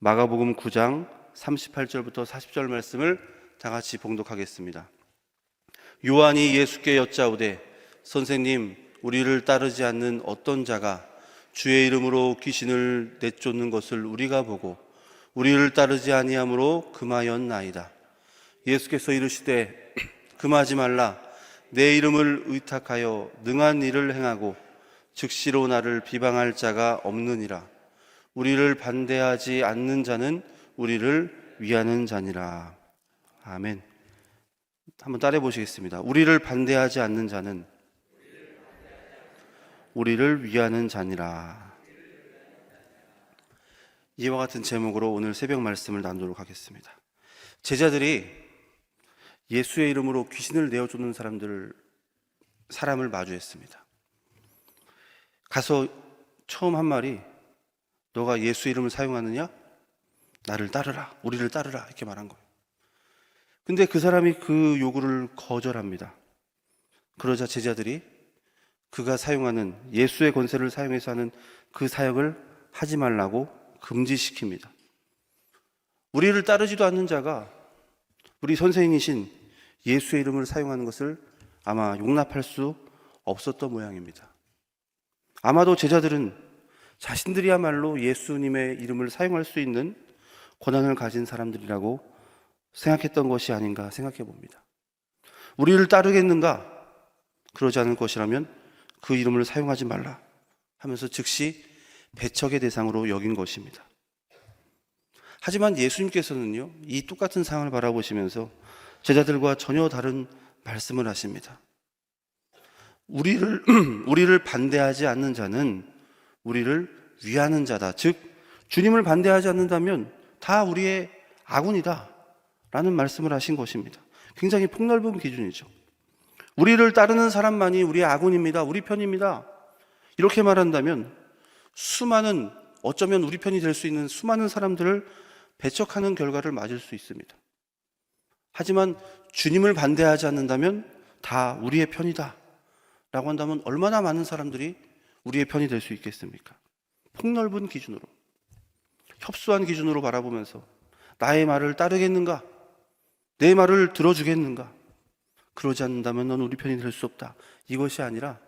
마가복음 9장 38절부터 40절 말씀을 다 같이 봉독하겠습니다. 요한이 예수께 여짜오되 선생님, 우리를 따르지 않는 어떤 자가 주의 이름으로 귀신을 내쫓는 것을 우리가 보고 우리를 따르지 아니함으로 금하였나이다. 예수께서 이르시되 금하지 말라. 내 이름을 의탁하여 능한 일을 행하고 즉시로 나를 비방할 자가 없느니라. 우리를 반대하지 않는 자는 우리를 위하는 자니라. 아멘. 한번 따라해 보시겠습니다. 우리를 반대하지 않는 자는 우리를 위하는 자니라. 이와 같은 제목으로 오늘 새벽 말씀을 나누도록 하겠습니다. 제자들이 예수의 이름으로 귀신을 내어쫓는 사람을 마주했습니다. 가서 처음 한 말이 너가 예수 이름을 사용하느냐? 나를 따르라, 우리를 따르라, 이렇게 말한 거예요. 근데 그 사람이 그 요구를 거절합니다. 그러자 제자들이 그가 사용하는 예수의 권세를 사용해서 하는 그 사역을 하지 말라고 금지시킵니다. 우리를 따르지도 않는 자가 우리 선생이신 예수의 이름을 사용하는 것을 아마 용납할 수 없었던 모양입니다. 아마도 제자들은 자신들이야말로 예수님의 이름을 사용할 수 있는 권한을 가진 사람들이라고 생각했던 것이 아닌가 생각해 봅니다. 우리를 따르겠는가? 그러지 않을 것이라면 그 이름을 사용하지 말라 하면서 즉시 배척의 대상으로 여긴 것입니다. 하지만 예수님께서는요, 이 똑같은 상황을 바라보시면서 제자들과 전혀 다른 말씀을 하십니다. 우리를 반대하지 않는 자는 우리를 위하는 자다. 즉, 주님을 반대하지 않는다면 다 우리의 아군이다 라는 말씀을 하신 것입니다. 굉장히 폭넓은 기준이죠. 우리를 따르는 사람만이 우리의 아군입니다. 우리 편입니다. 이렇게 말한다면 어쩌면 우리 편이 될 수 있는 수많은 사람들을 배척하는 결과를 맞을 수 있습니다. 하지만 주님을 반대하지 않는다면 다 우리의 편이다 라고 한다면 얼마나 많은 사람들이 우리의 편이 될 수 있겠습니까? 폭넓은 기준으로, 협소한 기준으로 바라보면서 나의 말을 따르겠는가? 내 말을 들어주겠는가? 그러지 않는다면 넌 우리 편이 될 수 없다. 이것이 아니라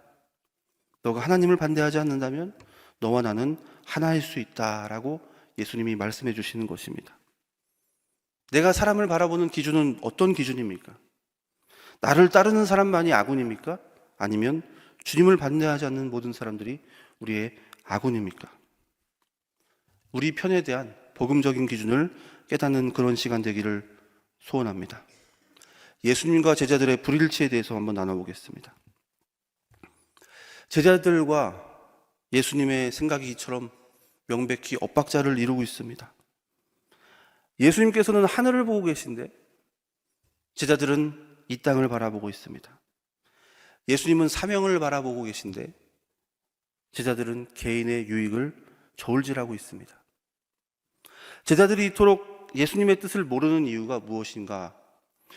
너가 하나님을 반대하지 않는다면 너와 나는 하나일 수 있다라고 예수님이 말씀해 주시는 것입니다. 내가 사람을 바라보는 기준은 어떤 기준입니까? 나를 따르는 사람만이 아군입니까? 아니면 주님을 반대하지 않는 모든 사람들이 우리의 아군입니까? 우리 편에 대한 복음적인 기준을 깨닫는 그런 시간 되기를 소원합니다. 예수님과 제자들의 불일치에 대해서 한번 나눠보겠습니다. 제자들과 예수님의 생각이 이처럼 명백히 엇박자를 이루고 있습니다. 예수님께서는 하늘을 보고 계신데 제자들은 이 땅을 바라보고 있습니다. 예수님은 사명을 바라보고 계신데 제자들은 개인의 유익을 저울질하고 있습니다. 제자들이 이토록 예수님의 뜻을 모르는 이유가 무엇인가?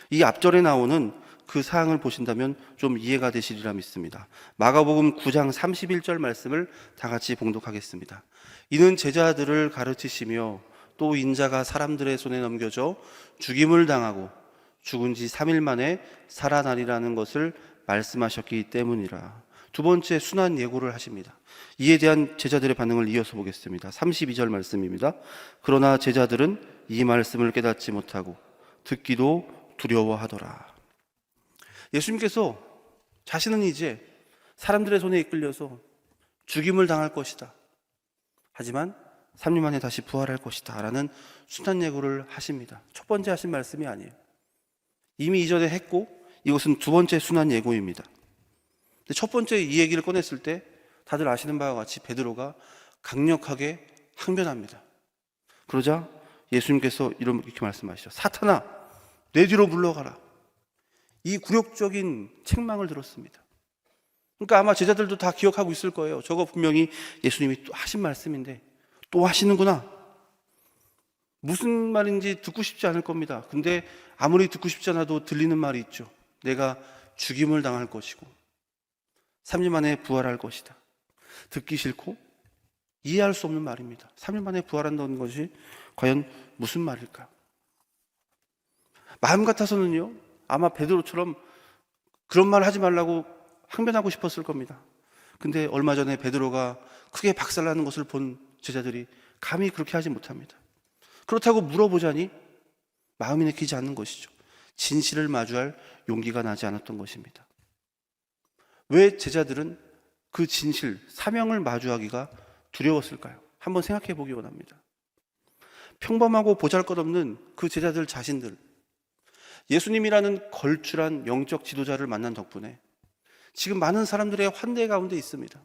이 앞절에 나오는 그 사항을 보신다면 좀 이해가 되시리라 믿습니다. 마가복음 9장 31절 말씀을 다 같이 봉독하겠습니다. 이는 제자들을 가르치시며 또 인자가 사람들의 손에 넘겨져 죽임을 당하고 죽은 지 3일 만에 살아나리라는 것을 말씀하셨기 때문이라. 두 번째 순환 예고를 하십니다. 이에 대한 제자들의 반응을 이어서 보겠습니다. 32절 말씀입니다. 그러나 제자들은 이 말씀을 깨닫지 못하고 듣기도 두려워하더라. 예수님께서 자신은 이제 사람들의 손에 이끌려서 죽임을 당할 것이다. 하지만 3일 만에 다시 부활할 것이다 라는 순환 예고를 하십니다. 첫 번째 하신 말씀이 아니에요. 이미 이전에 했고 이것은 두 번째 순환 예고입니다. 첫 번째 이 얘기를 꺼냈을 때 다들 아시는 바와 같이 베드로가 강력하게 항변합니다. 그러자 예수님께서 이렇게 말씀하시죠. 사탄아, 내 뒤로 물러가라. 이 굴욕적인 책망을 들었습니다. 그러니까 아마 제자들도 다 기억하고 있을 거예요. 저거 분명히 예수님이 또 하신 말씀인데 또 하시는구나. 무슨 말인지 듣고 싶지 않을 겁니다. 근데 아무리 듣고 싶지 않아도 들리는 말이 있죠. 내가 죽임을 당할 것이고 3일 만에 부활할 것이다. 듣기 싫고 이해할 수 없는 말입니다. 3일 만에 부활한다는 것이 과연 무슨 말일까? 마음 같아서는요, 아마 베드로처럼 그런 말 하지 말라고 항변하고 싶었을 겁니다. 근데 얼마 전에 베드로가 크게 박살나는 것을 본 제자들이 감히 그렇게 하지 못합니다. 그렇다고 물어보자니 마음이 내키지 않는 것이죠. 진실을 마주할 용기가 나지 않았던 것입니다. 왜 제자들은 그 진실, 사명을 마주하기가 두려웠을까요? 한번 생각해 보기 원합니다. 평범하고 보잘것없는 그 제자들 자신들, 예수님이라는 걸출한 영적 지도자를 만난 덕분에 지금 많은 사람들의 환대 가운데 있습니다.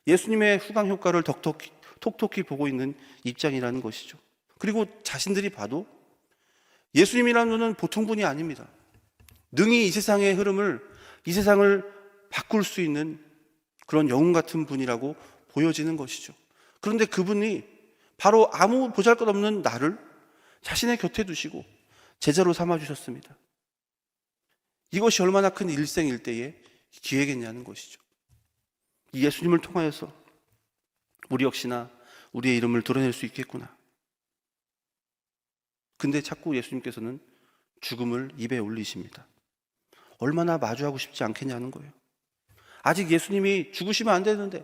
예수님의 후광 효과를 톡톡히 보고 있는 입장이라는 것이죠. 그리고 자신들이 봐도 예수님이라는 분은 보통 분이 아닙니다. 능히 이 세상의 흐름을, 이 세상을 바꿀 수 있는 그런 영웅 같은 분이라고 보여지는 것이죠. 그런데 그분이 바로 아무 보잘것없는 나를 자신의 곁에 두시고 제자로 삼아주셨습니다. 이것이 얼마나 큰 일생일대의 기회겠냐는 것이죠. 이 예수님을 통하여서 우리 역시나 우리의 이름을 드러낼 수 있겠구나. 근데 자꾸 예수님께서는 죽음을 입에 올리십니다. 얼마나 마주하고 싶지 않겠냐는 거예요. 아직 예수님이 죽으시면 안 되는데,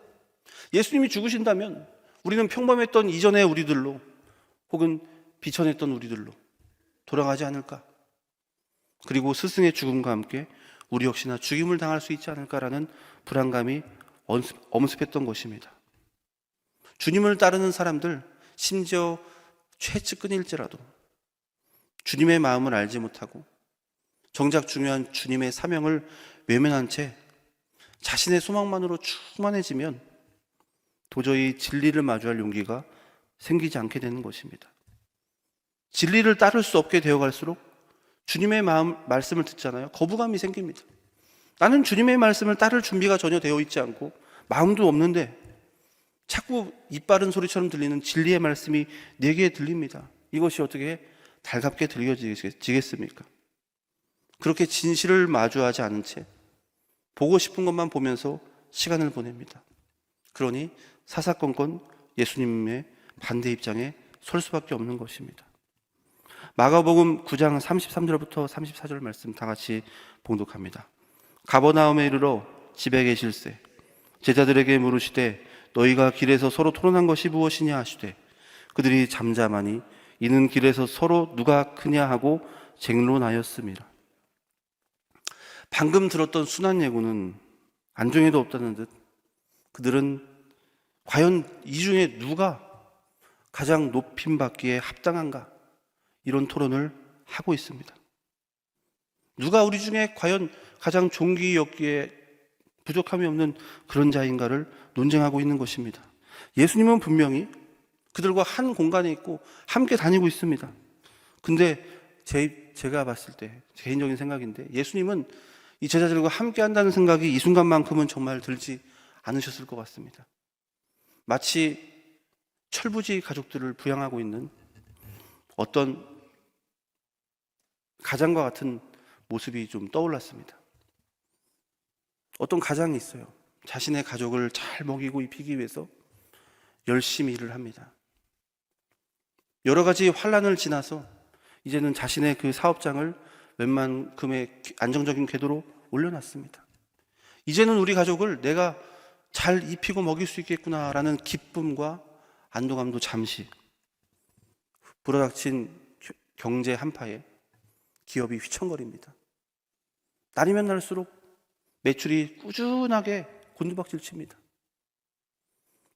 예수님이 죽으신다면 우리는 평범했던 이전의 우리들로 혹은 비천했던 우리들로 돌아가지 않을까? 그리고 스승의 죽음과 함께 우리 역시나 죽임을 당할 수 있지 않을까라는 불안감이 엄습했던 것입니다. 주님을 따르는 사람들, 심지어 최측근일지라도 주님의 마음을 알지 못하고 정작 중요한 주님의 사명을 외면한 채 자신의 소망만으로 충만해지면 도저히 진리를 마주할 용기가 생기지 않게 되는 것입니다. 진리를 따를 수 없게 되어갈수록 주님의 말씀을 듣잖아요. 거부감이 생깁니다. 나는 주님의 말씀을 따를 준비가 전혀 되어 있지 않고 마음도 없는데 자꾸 입 바른 소리처럼 들리는 진리의 말씀이 내게 들립니다. 이것이 어떻게 달갑게 들려지겠습니까? 그렇게 진실을 마주하지 않은 채 보고 싶은 것만 보면서 시간을 보냅니다. 그러니 사사건건 예수님의 반대 입장에 설 수밖에 없는 것입니다. 마가복음 9장 33절부터 34절 말씀 다 같이 봉독합니다. 가버나움에 이르러 집에 계실새 제자들에게 물으시되 너희가 길에서 서로 토론한 것이 무엇이냐 하시되 그들이 잠잠하니 이는 길에서 서로 누가 크냐 하고 쟁론하였습니다. 방금 들었던 순한 예고는 안중에도 없다는 듯 그들은 과연 이 중에 누가 가장 높임받기에 합당한가 이런 토론을 하고 있습니다. 누가 우리 중에 과연 가장 존귀 여기에 부족함이 없는 그런 자인가를 논쟁하고 있는 것입니다. 예수님은 분명히 그들과 한 공간에 있고 함께 다니고 있습니다. 근데 제가 봤을 때 개인적인 생각인데 예수님은 이 제자들과 함께 한다는 생각이 이 순간만큼은 정말 들지 않으셨을 것 같습니다. 마치 철부지 가족들을 부양하고 있는 어떤 가장과 같은 모습이 좀 떠올랐습니다. 어떤 가장이 있어요. 자신의 가족을 잘 먹이고 입히기 위해서 열심히 일을 합니다. 여러 가지 환난을 지나서 이제는 자신의 그 사업장을 웬만큼의 안정적인 궤도로 올려놨습니다. 이제는 우리 가족을 내가 잘 입히고 먹일 수 있겠구나라는 기쁨과 안도감도 잠시 불어닥친 경제 한파에 기업이 휘청거립니다. 날이면 날수록 매출이 꾸준하게 곤두박질 칩니다.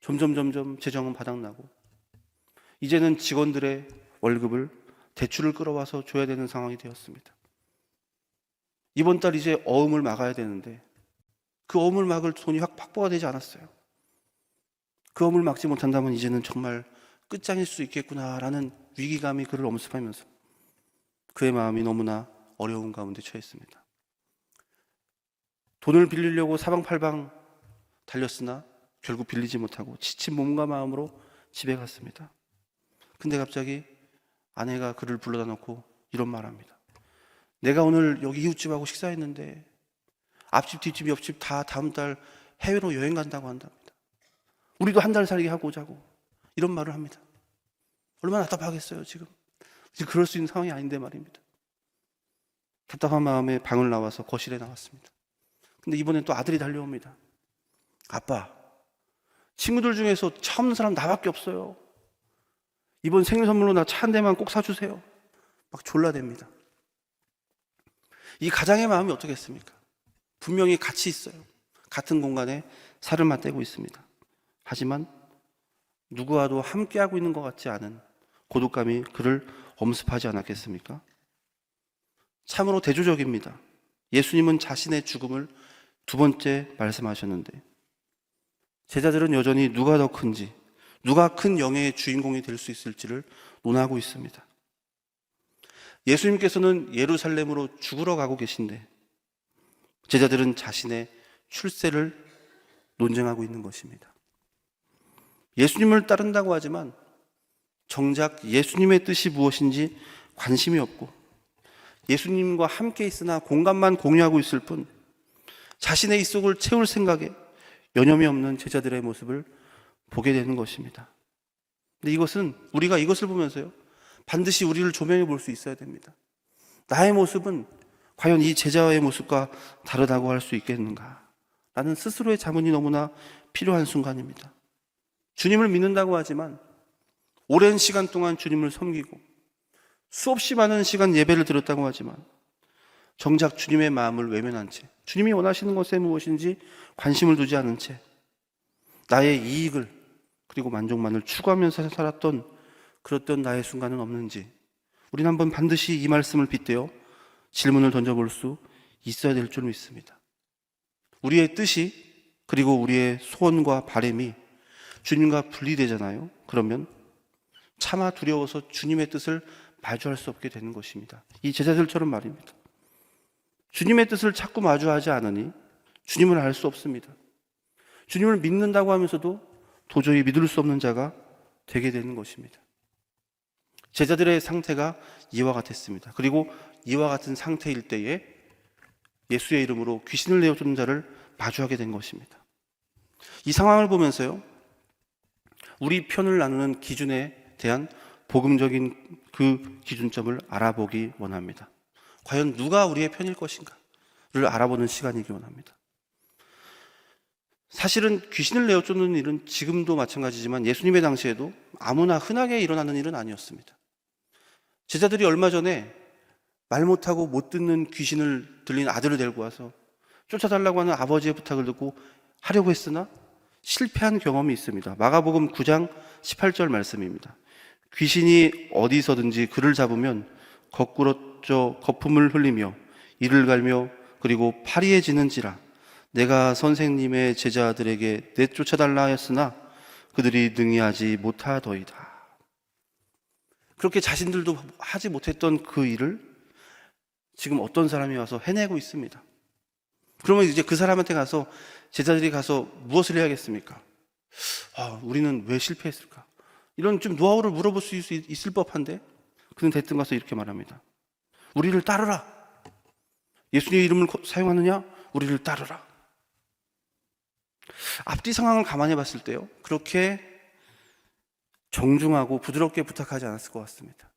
점점 재정은 바닥나고 이제는 직원들의 월급을 대출을 끌어와서 줘야 되는 상황이 되었습니다. 이번 달 이제 어음을 막아야 되는데 그 어음을 막을 돈이 확보가 되지 않았어요. 그 어음을 막지 못한다면 이제는 정말 끝장일 수 있겠구나라는 위기감이 그를 엄습하면서 그의 마음이 너무나 어려운 가운데 처했습니다. 돈을 빌리려고 사방팔방 달렸으나 결국 빌리지 못하고 지친 몸과 마음으로 집에 갔습니다. 근데 갑자기 아내가 그를 불러다 놓고 이런 말합니다. 내가 오늘 여기 이웃집하고 식사했는데 앞집, 뒷집, 옆집 다 다음 달 해외로 여행 간다고 한답니다. 우리도 한 달 살기 하고 오자고. 이런 말을 합니다. 얼마나 답답하겠어요, 지금. 지금 그럴 수 있는 상황이 아닌데 말입니다. 답답한 마음에 방을 나와서 거실에 나왔습니다. 근데 이번엔 또 아들이 달려옵니다. 아빠, 친구들 중에서 차 없는 사람 나밖에 없어요. 이번 생일 선물로 나 차 한 대만 꼭 사주세요. 막 졸라댑니다. 이 가장의 마음이 어떻겠습니까? 분명히 같이 있어요. 같은 공간에 살을 맞대고 있습니다. 하지만 누구와도 함께하고 있는 것 같지 않은 고독감이 그를 엄습하지 않았겠습니까? 참으로 대조적입니다. 예수님은 자신의 죽음을 두 번째 말씀하셨는데 제자들은 여전히 누가 더 큰지, 누가 큰 영예의 주인공이 될 수 있을지를 논하고 있습니다. 예수님께서는 예루살렘으로 죽으러 가고 계신데 제자들은 자신의 출세를 논쟁하고 있는 것입니다. 예수님을 따른다고 하지만 정작 예수님의 뜻이 무엇인지 관심이 없고 예수님과 함께 있으나 공간만 공유하고 있을 뿐 자신의 입속을 채울 생각에 여념이 없는 제자들의 모습을 보게 되는 것입니다. 근데 이것은 우리가 이것을 보면서요, 반드시 우리를 조명해 볼 수 있어야 됩니다. 나의 모습은 과연 이 제자의 모습과 다르다고 할 수 있겠는가? 라는 스스로의 자문이 너무나 필요한 순간입니다. 주님을 믿는다고 하지만 오랜 시간 동안 주님을 섬기고 수없이 많은 시간 예배를 드렸다고 하지만 정작 주님의 마음을 외면한 채 주님이 원하시는 것에 무엇인지 관심을 두지 않은 채 나의 이익을 그리고 만족만을 추구하면서 살았던 그랬던 나의 순간은 없는지 우리는 한번 반드시 이 말씀을 빗대어 질문을 던져볼 수 있어야 될 줄 믿습니다. 우리의 뜻이 그리고 우리의 소원과 바람이 주님과 분리되잖아요. 그러면 차마 두려워서 주님의 뜻을 마주할 수 없게 되는 것입니다. 이 제자들처럼 말입니다. 주님의 뜻을 자꾸 마주하지 않으니 주님을 알 수 없습니다. 주님을 믿는다고 하면서도 도저히 믿을 수 없는 자가 되게 되는 것입니다. 제자들의 상태가 이와 같았습니다. 그리고 이와 같은 상태일 때에 예수의 이름으로 귀신을 내어주는 자를 마주하게 된 것입니다. 이 상황을 보면서요, 우리 편을 나누는 기준에 대한 복음적인 그 기준점을 알아보기 원합니다. 과연 누가 우리의 편일 것인가를 알아보는 시간이기 원합니다. 사실은 귀신을 내어쫓는 일은 지금도 마찬가지지만 예수님의 당시에도 아무나 흔하게 일어나는 일은 아니었습니다. 제자들이 얼마 전에 말 못하고 못 듣는 귀신을 들린 아들을 데리고 와서 쫓아달라고 하는 아버지의 부탁을 듣고 하려고 했으나 실패한 경험이 있습니다. 마가복음 9장 18절 말씀입니다. 귀신이 어디서든지 그를 잡으면 거꾸러져 거품을 흘리며 이를 갈며 그리고 파리해지는지라 내가 선생님의 제자들에게 내쫓아달라 하였으나 그들이 능히 하지 못하더이다. 그렇게 자신들도 하지 못했던 그 일을 지금 어떤 사람이 와서 해내고 있습니다. 그러면 이제 그 사람한테 가서 제자들이 가서 무엇을 해야겠습니까? 우리는 왜 실패했을까? 이런 좀 노하우를 물어볼 수 있을 법한데 그는 대뜸 가서 이렇게 말합니다. 우리를 따르라. 예수님의 이름을 사용하느냐? 우리를 따르라. 앞뒤 상황을 감안해 봤을 때요, 그렇게 정중하고 부드럽게 부탁하지 않았을 것 같습니다.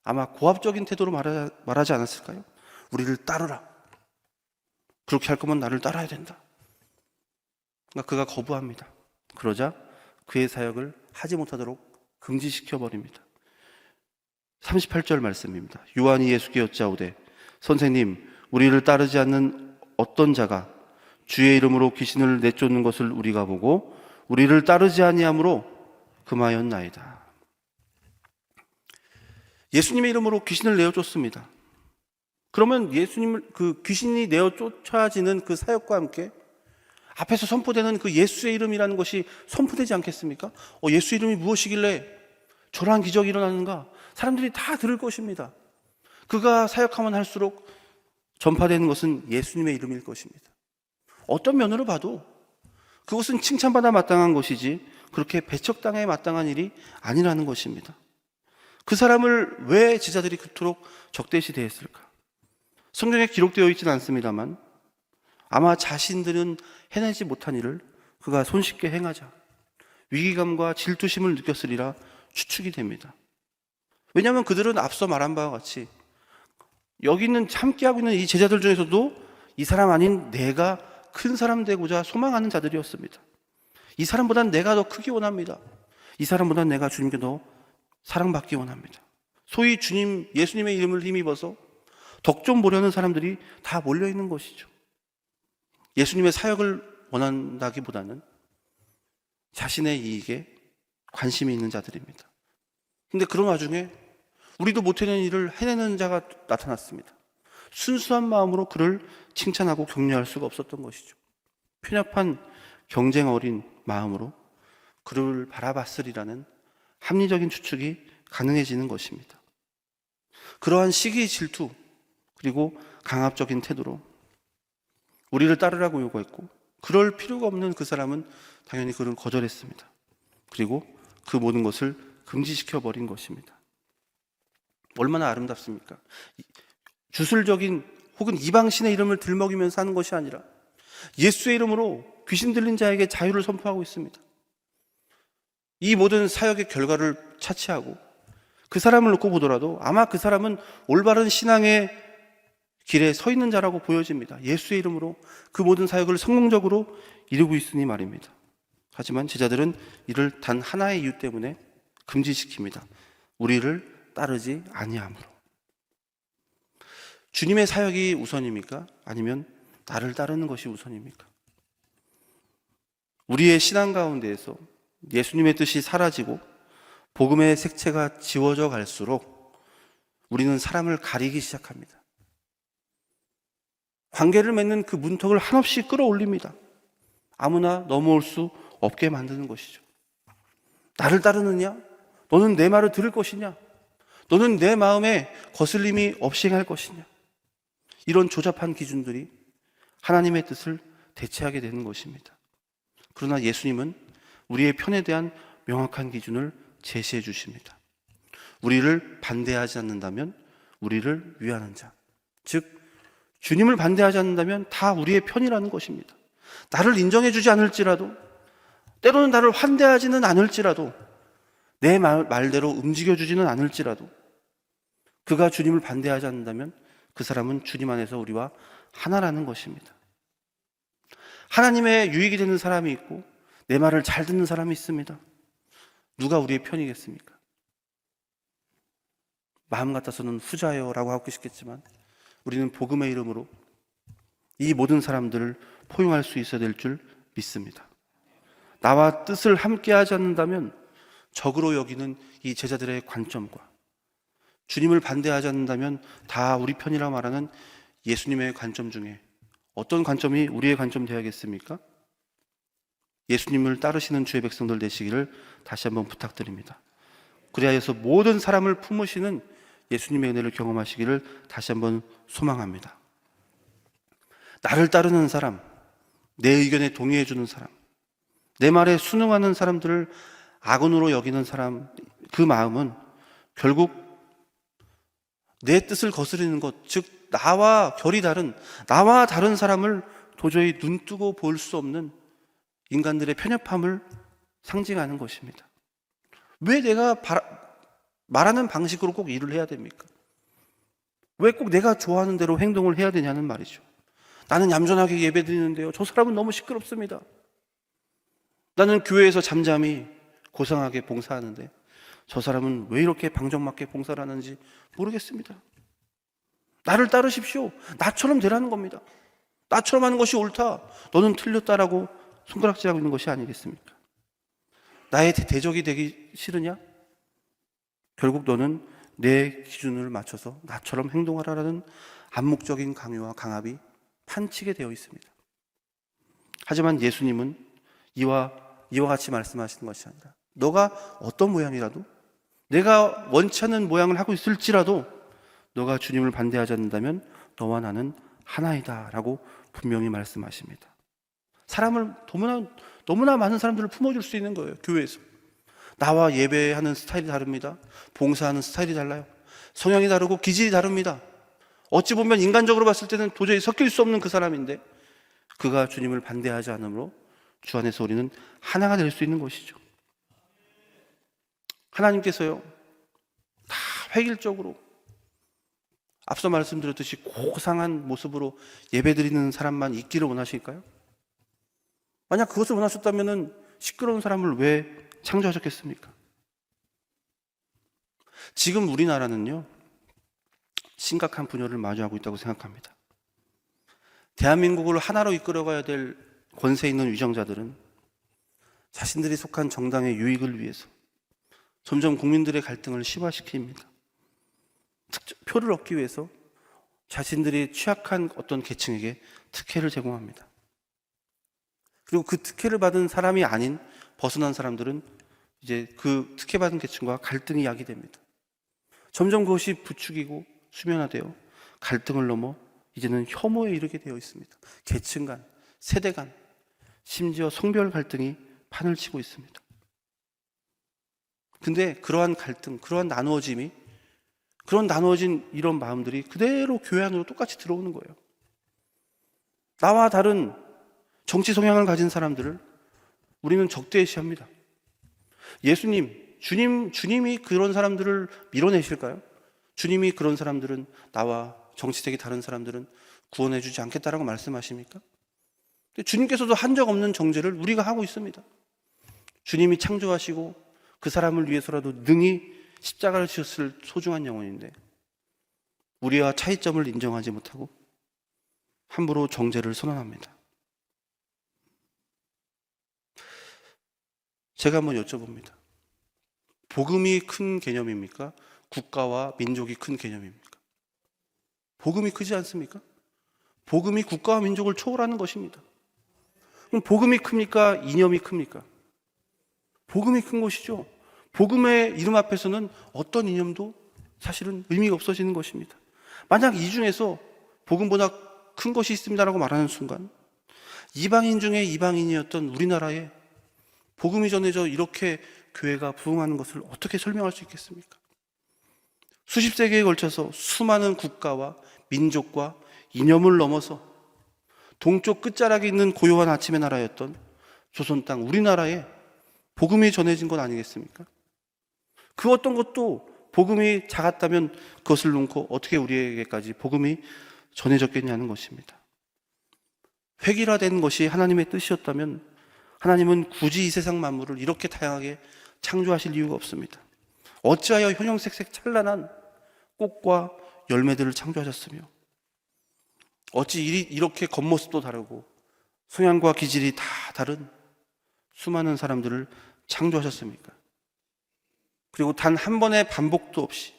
아마 고압적인 태도로 말하지 않았을까요? 우리를 따르라. 그렇게 할 거면 나를 따라야 된다. 그러니까 그가 거부합니다. 그러자 그의 사역을 하지 못하도록 금지시켜버립니다. 38절 말씀입니다. 요한이 예수께 여짜오되 선생님, 우리를 따르지 않는 어떤 자가 주의 이름으로 귀신을 내쫓는 것을 우리가 보고 우리를 따르지 아니함으로 금하였나이다. 예수님의 이름으로 귀신을 내어쫓습니다. 그러면 예수님을 그 귀신이 내어쫓아지는 그 사역과 함께 앞에서 선포되는 그 예수의 이름이라는 것이 선포되지 않겠습니까? 예수 이름이 무엇이길래 저러한 기적이 일어나는가? 사람들이 다 들을 것입니다. 그가 사역하면 할수록 전파되는 것은 예수님의 이름일 것입니다. 어떤 면으로 봐도 그것은 칭찬받아 마땅한 것이지 그렇게 배척당해 마땅한 일이 아니라는 것입니다. 그 사람을 왜 제자들이 그토록 적대시 대했을까? 성경에 기록되어 있지는 않습니다만 아마 자신들은 해내지 못한 일을 그가 손쉽게 행하자, 위기감과 질투심을 느꼈으리라 추측이 됩니다. 왜냐하면 그들은 앞서 말한 바와 같이 여기 있는 함께하고 있는 이 제자들 중에서도 이 사람 아닌 내가 큰 사람 되고자 소망하는 자들이었습니다. 이 사람보단 내가 더 크기 원합니다. 이 사람보단 내가 주님께 더 사랑받기 원합니다. 소위 예수님의 이름을 힘입어서 덕 좀 보려는 사람들이 다 몰려있는 것이죠. 예수님의 사역을 원한다기보다는 자신의 이익에 관심이 있는 자들입니다. 근데 그런 와중에 우리도 못해낸 일을 해내는 자가 나타났습니다. 순수한 마음으로 그를 칭찬하고 격려할 수가 없었던 것이죠. 편협한 경쟁 어린 마음으로 그를 바라봤으리라는 합리적인 추측이 가능해지는 것입니다. 그러한 시기 질투 그리고 강압적인 태도로 우리를 따르라고 요구했고 그럴 필요가 없는 그 사람은 당연히 그를 거절했습니다. 그리고 그 모든 것을 금지시켜버린 것입니다. 얼마나 아름답습니까? 주술적인 혹은 이방신의 이름을 들먹이면서 하는 것이 아니라 예수의 이름으로 귀신 들린 자에게 자유를 선포하고 있습니다. 이 모든 사역의 결과를 차치하고 그 사람을 놓고 보더라도 아마 그 사람은 올바른 신앙의 길에 서 있는 자라고 보여집니다. 예수의 이름으로 그 모든 사역을 성공적으로 이루고 있으니 말입니다. 하지만 제자들은 이를 단 하나의 이유 때문에 금지시킵니다. 우리를 따르지 아니함으로. 주님의 사역이 우선입니까? 아니면 나를 따르는 것이 우선입니까? 우리의 신앙 가운데에서 예수님의 뜻이 사라지고 복음의 색채가 지워져 갈수록 우리는 사람을 가리기 시작합니다. 관계를 맺는 그 문턱을 한없이 끌어올립니다. 아무나 넘어올 수 없게 만드는 것이죠. 나를 따르느냐? 너는 내 말을 들을 것이냐? 너는 내 마음에 거슬림이 없이 할 것이냐? 이런 조잡한 기준들이 하나님의 뜻을 대체하게 되는 것입니다. 그러나 예수님은 우리의 편에 대한 명확한 기준을 제시해 주십니다. 우리를 반대하지 않는다면 우리를 위하는 자, 즉 주님을 반대하지 않는다면 다 우리의 편이라는 것입니다. 나를 인정해 주지 않을지라도, 때로는 나를 환대하지는 않을지라도, 내 말대로 움직여 주지는 않을지라도 그가 주님을 반대하지 않는다면 그 사람은 주님 안에서 우리와 하나라는 것입니다. 하나님의 유익이 되는 사람이 있고 내 말을 잘 듣는 사람이 있습니다. 누가 우리의 편이겠습니까? 마음 같아서는 후자요라고 하고 싶겠지만 우리는 복음의 이름으로 이 모든 사람들을 포용할 수 있어야 될 줄 믿습니다. 나와 뜻을 함께하지 않는다면 적으로 여기는 이 제자들의 관점과 주님을 반대하지 않는다면 다 우리 편이라 말하는 예수님의 관점 중에 어떤 관점이 우리의 관점 되어야겠습니까? 예수님을 따르시는 주의 백성들 되시기를 다시 한번 부탁드립니다. 그리하여서 모든 사람을 품으시는 예수님의 은혜를 경험하시기를 다시 한번 소망합니다. 나를 따르는 사람, 내 의견에 동의해 주는 사람, 내 말에 순응하는 사람들을 악원으로 여기는 사람, 그 마음은 결국 내 뜻을 거스르는 것, 즉 나와 결이 다른, 나와 다른 사람을 도저히 눈뜨고 볼 수 없는 인간들의 편협함을 상징하는 것입니다. 왜 내가 말하는 방식으로 꼭 일을 해야 됩니까? 왜 꼭 내가 좋아하는 대로 행동을 해야 되냐는 말이죠. 나는 얌전하게 예배드리는데요, 저 사람은 너무 시끄럽습니다. 나는 교회에서 잠잠히 고상하게 봉사하는데 저 사람은 왜 이렇게 방정맞게 봉사를 하는지 모르겠습니다. 나를 따르십시오. 나처럼 되라는 겁니다. 나처럼 하는 것이 옳다, 너는 틀렸다라고 손가락질하고 있는 것이 아니겠습니까? 나의 대적이 되기 싫으냐? 결국 너는 내 기준을 맞춰서 나처럼 행동하라라는 암묵적인 강요와 강압이 판치게 되어 있습니다. 하지만 예수님은 이와 같이 말씀하시는 것이 아니라 너가 어떤 모양이라도, 내가 원치 않는 모양을 하고 있을지라도 너가 주님을 반대하지 않는다면 너와 나는 하나이다 라고 분명히 말씀하십니다. 사람을 너무나 많은 사람들을 품어줄 수 있는 거예요. 교회에서 나와 예배하는 스타일이 다릅니다. 봉사하는 스타일이 달라요. 성향이 다르고 기질이 다릅니다. 어찌 보면 인간적으로 봤을 때는 도저히 섞일 수 없는 그 사람인데 그가 주님을 반대하지 않으므로 주 안에서 우리는 하나가 될 수 있는 것이죠. 하나님께서요, 다 획일적으로 앞서 말씀드렸듯이 고상한 모습으로 예배드리는 사람만 있기를 원하실까요? 만약 그것을 원하셨다면 시끄러운 사람을 왜 창조하셨겠습니까? 지금 우리나라는요, 심각한 분열을 마주하고 있다고 생각합니다. 대한민국을 하나로 이끌어가야 될 권세 있는 위정자들은 자신들이 속한 정당의 유익을 위해서 점점 국민들의 갈등을 심화시킵니다. 표를 얻기 위해서 자신들이 취약한 어떤 계층에게 특혜를 제공합니다. 그리고 그 특혜를 받은 사람이 아닌 벗어난 사람들은 이제 그 특혜받은 계층과 갈등이 야기됩니다. 점점 그것이 부추기고 수면화되어 갈등을 넘어 이제는 혐오에 이르게 되어 있습니다. 계층 간, 세대 간, 심지어 성별 갈등이 판을 치고 있습니다. 근데 그러한 갈등, 그러한 나누어짐이, 그런 나누어진 이런 마음들이 그대로 교회 안으로 똑같이 들어오는 거예요. 나와 다른 정치 성향을 가진 사람들을 우리는 적대시합니다. 주님이 그런 사람들을 밀어내실까요? 주님이 그런 사람들은, 나와 정치색이 다른 사람들은 구원해주지 않겠다라고 말씀하십니까? 주님께서도 한 적 없는 정죄를 우리가 하고 있습니다. 주님이 창조하시고 그 사람을 위해서라도 능히 십자가를 지었을 소중한 영혼인데 우리와 차이점을 인정하지 못하고 함부로 정죄를 선언합니다. 제가 한번 여쭤봅니다. 복음이 큰 개념입니까? 국가와 민족이 큰 개념입니까? 복음이 크지 않습니까? 복음이 국가와 민족을 초월하는 것입니다. 그럼 복음이 큽니까? 이념이 큽니까? 복음이 큰 것이죠. 복음의 이름 앞에서는 어떤 이념도 사실은 의미가 없어지는 것입니다. 만약 이 중에서 복음보다 큰 것이 있습니다라고 말하는 순간 이방인 중에 이방인이었던 우리나라에 복음이 전해져 이렇게 교회가 부흥하는 것을 어떻게 설명할 수 있겠습니까? 수십 세기에 걸쳐서 수많은 국가와 민족과 이념을 넘어서 동쪽 끝자락에 있는 고요한 아침의 나라였던 조선 땅 우리나라에 복음이 전해진 것 아니겠습니까? 그 어떤 것도 복음이 작았다면 그것을 놓고 어떻게 우리에게까지 복음이 전해졌겠냐는 것입니다. 획일화된 것이 하나님의 뜻이었다면 하나님은 굳이 이 세상 만물을 이렇게 다양하게 창조하실 이유가 없습니다. 어찌하여 형형색색 찬란한 꽃과 열매들을 창조하셨으며 어찌 이렇게 겉모습도 다르고 성향과 기질이 다 다른 수많은 사람들을 창조하셨습니까? 그리고 단 한 번의 반복도 없이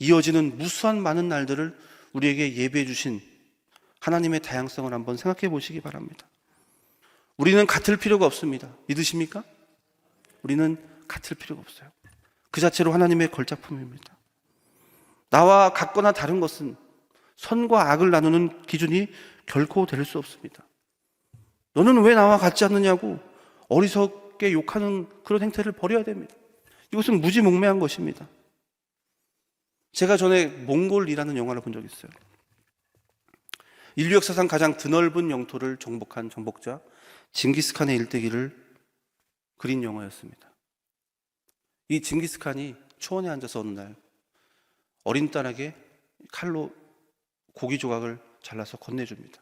이어지는 무수한 많은 날들을 우리에게 예비해 주신 하나님의 다양성을 한번 생각해 보시기 바랍니다. 우리는 같을 필요가 없습니다. 믿으십니까? 우리는 같을 필요가 없어요. 그 자체로 하나님의 걸작품입니다. 나와 같거나 다른 것은 선과 악을 나누는 기준이 결코 될 수 없습니다. 너는 왜 나와 같지 않느냐고 어리석게 욕하는 그런 행태를 버려야 됩니다. 이것은 무지몽매한 것입니다. 제가 전에 몽골이라는 영화를 본 적이 있어요. 인류 역사상 가장 드넓은 영토를 정복한 정복자 징기스칸의 일대기를 그린 영화였습니다. 이 징기스칸이 초원에 앉아서 어느 날 어린 딸에게 칼로 고기 조각을 잘라서 건네줍니다.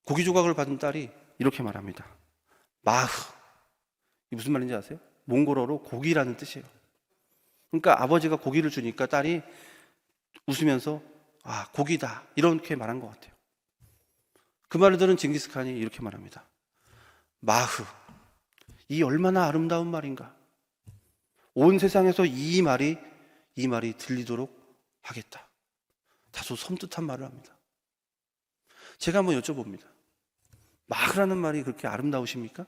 고기 조각을 받은 딸이 이렇게 말합니다. 마흐. 이게 무슨 말인지 아세요? 몽골어로 고기라는 뜻이에요. 그러니까 아버지가 고기를 주니까 딸이 웃으면서 아, 고기다. 이렇게 말한 것 같아요. 그 말을 들은 징기스칸이 이렇게 말합니다. 마흐. 이 얼마나 아름다운 말인가. 온 세상에서 이 말이 들리도록 하겠다. 다소 섬뜩한 말을 합니다. 제가 한번 여쭤봅니다. 마흐라는 말이 그렇게 아름다우십니까?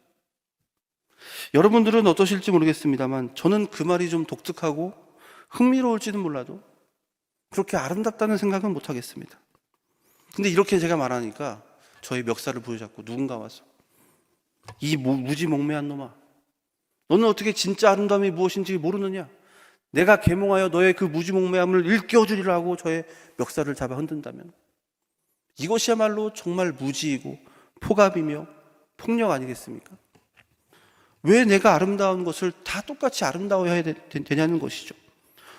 여러분들은 어떠실지 모르겠습니다만 저는 그 말이 좀 독특하고 흥미로울지는 몰라도 그렇게 아름답다는 생각은 못하겠습니다. 근데 이렇게 제가 말하니까 저의 멱살을 부여잡고 누군가 와서 이 무지몽매한 놈아, 너는 어떻게 진짜 아름다움이 무엇인지 모르느냐? 내가 계몽하여 너의 그 무지몽매함을 일깨워주리라 하고 저의 멱살을 잡아 흔든다면 이것이야말로 정말 무지이고 폭압이며 폭력 아니겠습니까? 왜 내가 아름다운 것을 다 똑같이 아름다워해야 되냐는 것이죠.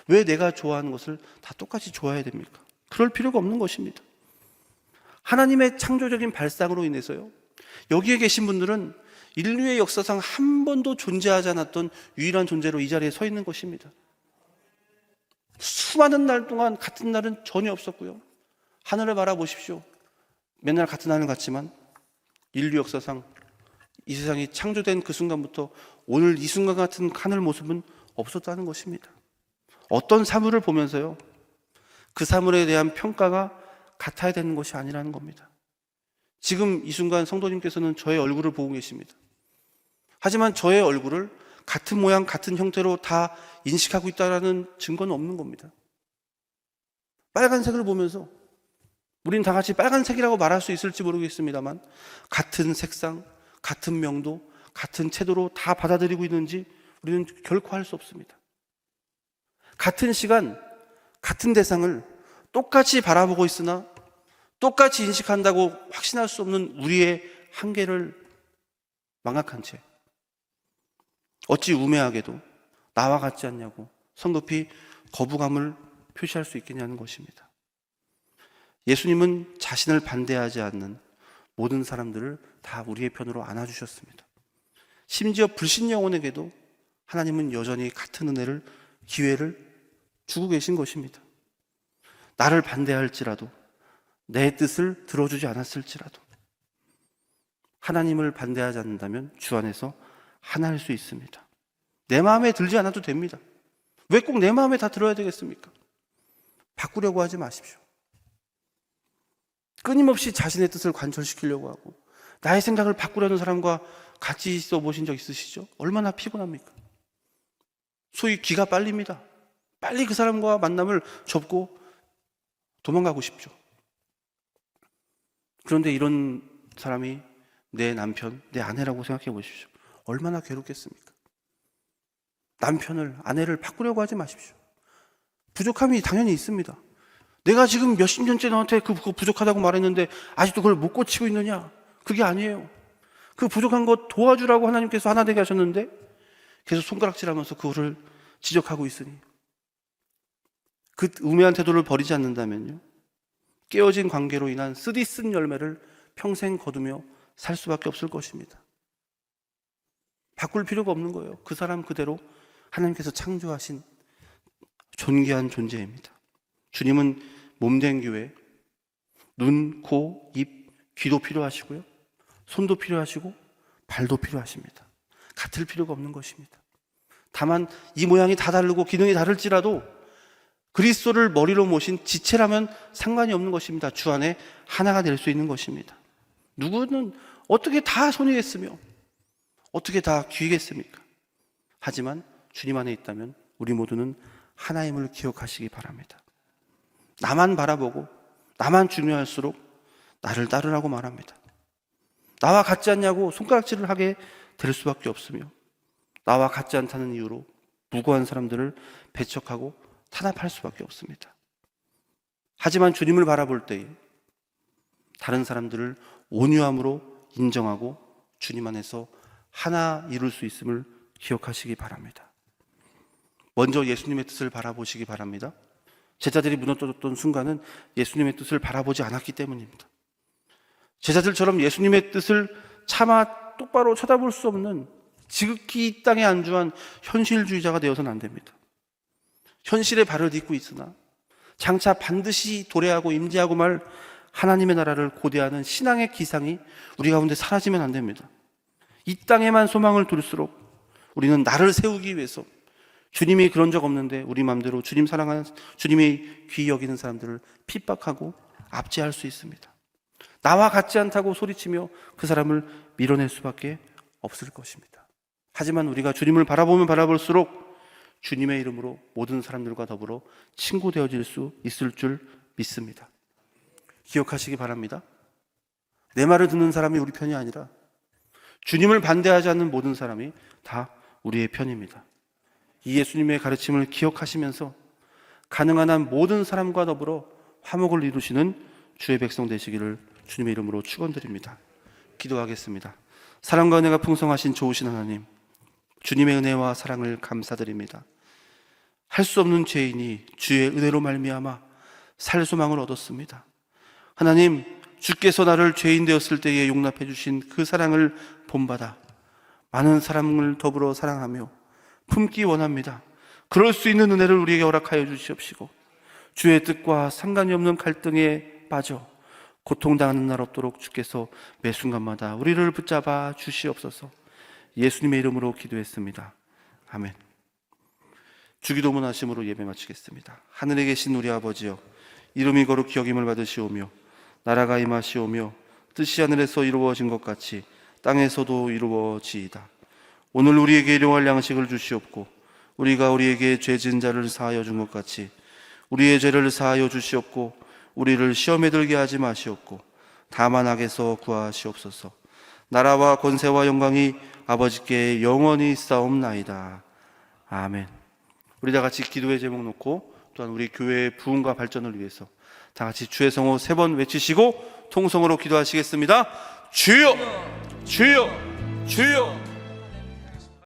왜 내가 좋아하는 것을 다 똑같이 좋아해야 됩니까? 그럴 필요가 없는 것입니다. 하나님의 창조적인 발상으로 인해서요, 여기에 계신 분들은 인류의 역사상 한 번도 존재하지 않았던 유일한 존재로 이 자리에 서 있는 것입니다. 수많은 날 동안 같은 날은 전혀 없었고요. 하늘을 바라보십시오. 맨날 같은 하늘 같지만 인류 역사상 이 세상이 창조된 그 순간부터 오늘 이 순간 같은 하늘 모습은 없었다는 것입니다. 어떤 사물을 보면서요, 그 사물에 대한 평가가 같아야 되는 것이 아니라는 겁니다. 지금 이 순간 성도님께서는 저의 얼굴을 보고 계십니다. 하지만 저의 얼굴을 같은 모양, 같은 형태로 다 인식하고 있다는 증거는 없는 겁니다. 빨간색을 보면서 우린 다 같이 빨간색이라고 말할 수 있을지 모르겠습니다만 같은 색상, 같은 명도, 같은 태도로 다 받아들이고 있는지 우리는 결코 할 수 없습니다. 같은 시간, 같은 대상을 똑같이 바라보고 있으나 똑같이 인식한다고 확신할 수 없는 우리의 한계를 망각한 채 어찌 우매하게도 나와 같지 않냐고 성급히 거부감을 표시할 수 있겠냐는 것입니다. 예수님은 자신을 반대하지 않는 모든 사람들을 다 우리의 편으로 안아주셨습니다. 심지어 불신 영혼에게도 하나님은 여전히 같은 은혜를, 기회를 주고 계신 것입니다. 나를 반대할지라도, 내 뜻을 들어주지 않았을지라도 하나님을 반대하지 않는다면 주 안에서 하나일 수 있습니다. 내 마음에 들지 않아도 됩니다. 왜 꼭 내 마음에 다 들어야 되겠습니까? 바꾸려고 하지 마십시오. 끊임없이 자신의 뜻을 관철시키려고 하고 나의 생각을 바꾸려는 사람과 같이 있어 보신 적 있으시죠? 얼마나 피곤합니까? 소위 기가 빨립니다. 빨리 그 사람과 만남을 접고 도망가고 싶죠. 그런데 이런 사람이 내 남편, 내 아내라고 생각해 보십시오. 얼마나 괴롭겠습니까? 남편을, 아내를 바꾸려고 하지 마십시오. 부족함이 당연히 있습니다. 내가 지금 몇십 년째 너한테 그거 부족하다고 말했는데 아직도 그걸 못 고치고 있느냐? 그게 아니에요. 그 부족한 거 도와주라고 하나님께서 하나 되게 하셨는데 계속 손가락질하면서 그거를 지적하고 있으니 그 우매한 태도를 버리지 않는다면요, 깨어진 관계로 인한 쓰디쓴 열매를 평생 거두며 살 수밖에 없을 것입니다. 바꿀 필요가 없는 거예요. 그 사람 그대로 하나님께서 창조하신 존귀한 존재입니다. 주님은 몸된 교회, 눈, 코, 입, 귀도 필요하시고요, 손도 필요하시고 발도 필요하십니다. 같을 필요가 없는 것입니다. 다만 이 모양이 다 다르고 기능이 다를지라도 그리스도를 머리로 모신 지체라면 상관이 없는 것입니다. 주 안에 하나가 될 수 있는 것입니다. 누구는 어떻게 다 손이겠으며 어떻게 다 귀겠습니까? 하지만 주님 안에 있다면 우리 모두는 하나임을 기억하시기 바랍니다. 나만 바라보고 나만 중요할수록 나를 따르라고 말합니다. 나와 같지 않냐고 손가락질을 하게 될 수밖에 없으며 나와 같지 않다는 이유로 무고한 사람들을 배척하고 탄압할 수밖에 없습니다. 하지만 주님을 바라볼 때에 다른 사람들을 온유함으로 인정하고 주님 안에서 하나 이룰 수 있음을 기억하시기 바랍니다. 먼저 예수님의 뜻을 바라보시기 바랍니다. 제자들이 무너졌던 순간은 예수님의 뜻을 바라보지 않았기 때문입니다. 제자들처럼 예수님의 뜻을 차마 똑바로 쳐다볼 수 없는 지극히 이 땅에 안주한 현실주의자가 되어서는 안 됩니다. 현실에 발을 딛고 있으나 장차 반드시 도래하고 임재하고 말 하나님의 나라를 고대하는 신앙의 기상이 우리 가운데 사라지면 안 됩니다. 이 땅에만 소망을 둘수록 우리는 나를 세우기 위해서, 주님이 그런 적 없는데 우리 마음대로 주님 사랑하는, 주님이 귀히 여기는 사람들을 핍박하고 압제할 수 있습니다. 나와 같지 않다고 소리치며 그 사람을 밀어낼 수밖에 없을 것입니다. 하지만 우리가 주님을 바라보면 바라볼수록 주님의 이름으로 모든 사람들과 더불어 친구 되어질 수 있을 줄 믿습니다. 기억하시기 바랍니다. 내 말을 듣는 사람이 우리 편이 아니라 주님을 반대하지 않는 모든 사람이 다 우리의 편입니다. 이 예수님의 가르침을 기억하시면서 가능한 한 모든 사람과 더불어 화목을 이루시는 주의 백성 되시기를 주님의 이름으로 축원드립니다. 기도하겠습니다. 사랑과 은혜가 풍성하신 좋으신 하나님, 주님의 은혜와 사랑을 감사드립니다. 할 수 없는 죄인이 주의 은혜로 말미암아 살 소망을 얻었습니다. 하나님, 주께서 나를 죄인 되었을 때에 용납해 주신 그 사랑을 본받아 많은 사람을 더불어 사랑하며 품기 원합니다. 그럴 수 있는 은혜를 우리에게 허락하여 주시옵시고, 주의 뜻과 상관이 없는 갈등에 빠져 고통당하는 날 없도록 주께서 매 순간마다 우리를 붙잡아 주시옵소서. 예수님의 이름으로 기도했습니다. 아멘. 주기도문 하심으로 예배 마치겠습니다. 하늘에 계신 우리 아버지여, 이름이 거룩히 여김을 받으시오며 나라가 임하시오며 뜻이 하늘에서 이루어진 것 같이 땅에서도 이루어지이다. 오늘 우리에게 일용할 양식을 주시옵고, 우리가 우리에게 죄 지은 자를 사하여 준 것 같이 우리의 죄를 사하여 주시옵고, 우리를 시험에 들게 하지 마시옵고 다만 악에서 구하시옵소서. 나라와 권세와 영광이 아버지께 영원히 있사옵나이다. 아멘. 우리 다 같이 기도의 제목 놓고, 또한 우리 교회의 부흥과 발전을 위해서 다 같이 주의 성호 3번 외치시고 통성으로 기도하시겠습니다. 주여, 주여, 주여.